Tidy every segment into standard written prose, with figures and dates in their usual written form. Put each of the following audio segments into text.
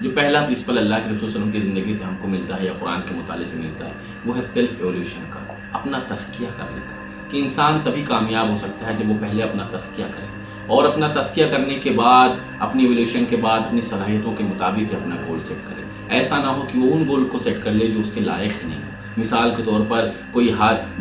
جو پہلا پرنسپل اللہ کے رسول صلی اللہ علیہ وسلم کی زندگی سے ہم کو ملتا ہے یا قرآن کے مطالعے سے ملتا ہے، وہ ہے سیلف ایولیوشن کا، اپنا تزکیہ کرنے کا، کہ انسان تبھی کامیاب ہو سکتا ہے جب وہ پہلے اپنا تزکیہ کرے، اور اپنا تزکیہ کرنے کے بعد اپنی ایولیوشن کے بعد اپنی صلاحیتوں کے مطابق اپنا گول سیٹ کرے۔ ایسا نہ ہو کہ وہ ان گول کو سیٹ کر لے جو اس کے لائق نہیں ہے۔ مثال کے طور پر کوئی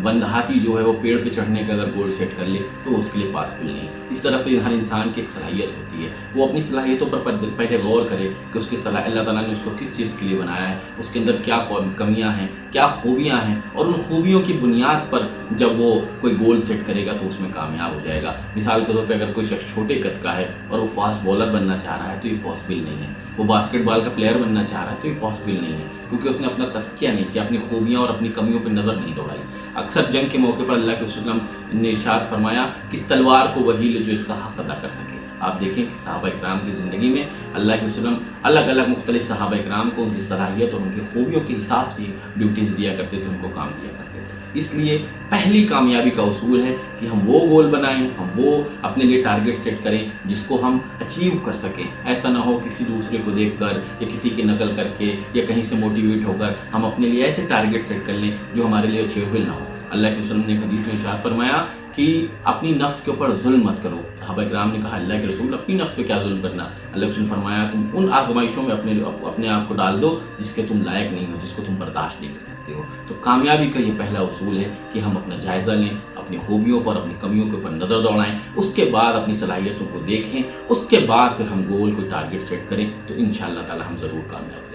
بند ہاتھی جو ہے وہ پیڑ پہ چڑھنے کا اگر گول سیٹ کر لے تو اس کے لیے پاسبل نہیں۔ اس طرح سے ہر انسان کی ایک صلاحیت ہوتی ہے، وہ اپنی صلاحیتوں پر پہلے غور کرے کہ اس کی اللہ تعالیٰ نے اس کو کس چیز کے لیے بنایا ہے، اس کے اندر کیا کمیاں ہیں، کیا خوبیاں ہیں، اور ان خوبیوں کی بنیاد پر جب وہ کوئی گول سیٹ کرے گا تو اس میں کامیاب ہو جائے گا۔ مثال کے طور پہ اگر کوئی شخص چھوٹے قد کا ہے اور وہ فاسٹ بالر بننا چاہ رہا ہے تو یہ پاسبل نہیں ہے، وہ باسکٹ بال کا پلیئر بننا چاہ رہا ہے تو یہ پاسبل نہیں ہے، کیونکہ اس نے اپنا تزکیہ نہیں کیا، اپنی خوبیاں اور اپنی کمیوں پہ نظر نہیں دوڑائی۔ اکثر جنگ کے موقع پر اللہ کے وسلم نے ارشاد فرمایا کہ اس تلوار کو وہی لے جو اس کا حق ادا کر سکے۔ آپ دیکھیں کہ صحابہ اکرام کی زندگی میں اللہ کے وسلم الگ الگ مختلف صحابہ اکرام کو ان کی صلاحیت اور ان کی خوبیوں کے حساب سے ڈیوٹیز دیا کرتے تھے، ان کو کام دیا کرتے تھے۔ اس لیے پہلی کامیابی کا اصول ہے کہ ہم وہ گول بنائیں، ہم وہ اپنے لیے ٹارگٹ سیٹ کریں جس کو ہم اچیو کر سکیں۔ ایسا نہ ہو کسی دوسرے کو دیکھ کر یا کسی کی نقل کر کے یا کہیں سے موٹیویٹ ہو کر ہم اپنے لیے ایسے ٹارگٹ سیٹ کر لیں جو ہمارے لیے اچیویبل نہ ہو۔ اللہ کے وسلم نے حدیث میں ارشاد فرمایا کہ اپنی نفس کے اوپر ظلم مت کرو۔ صحابہ کرام نے کہا اللہ کے رسول اپنی نفس پہ کیا ظلم کرنا؟ اللہ کے رسول نے فرمایا تم ان آزمائشوں میں اپنے آپ کو ڈال دو جس کے تم لائق نہیں ہو، جس کو تم برداشت نہیں کر سکتے ہو۔ تو کامیابی کا یہ پہلا اصول ہے کہ ہم اپنا جائزہ لیں، اپنی خوبیوں پر اپنی کمیوں کے اوپر نظر دوڑائیں، اس کے بعد اپنی صلاحیتوں کو دیکھیں، اس کے بعد پھر ہم گول کوئی ٹارگٹ سیٹ کریں تو انشاءاللہ تعالی ہم ضرور کامیاب ہوں۔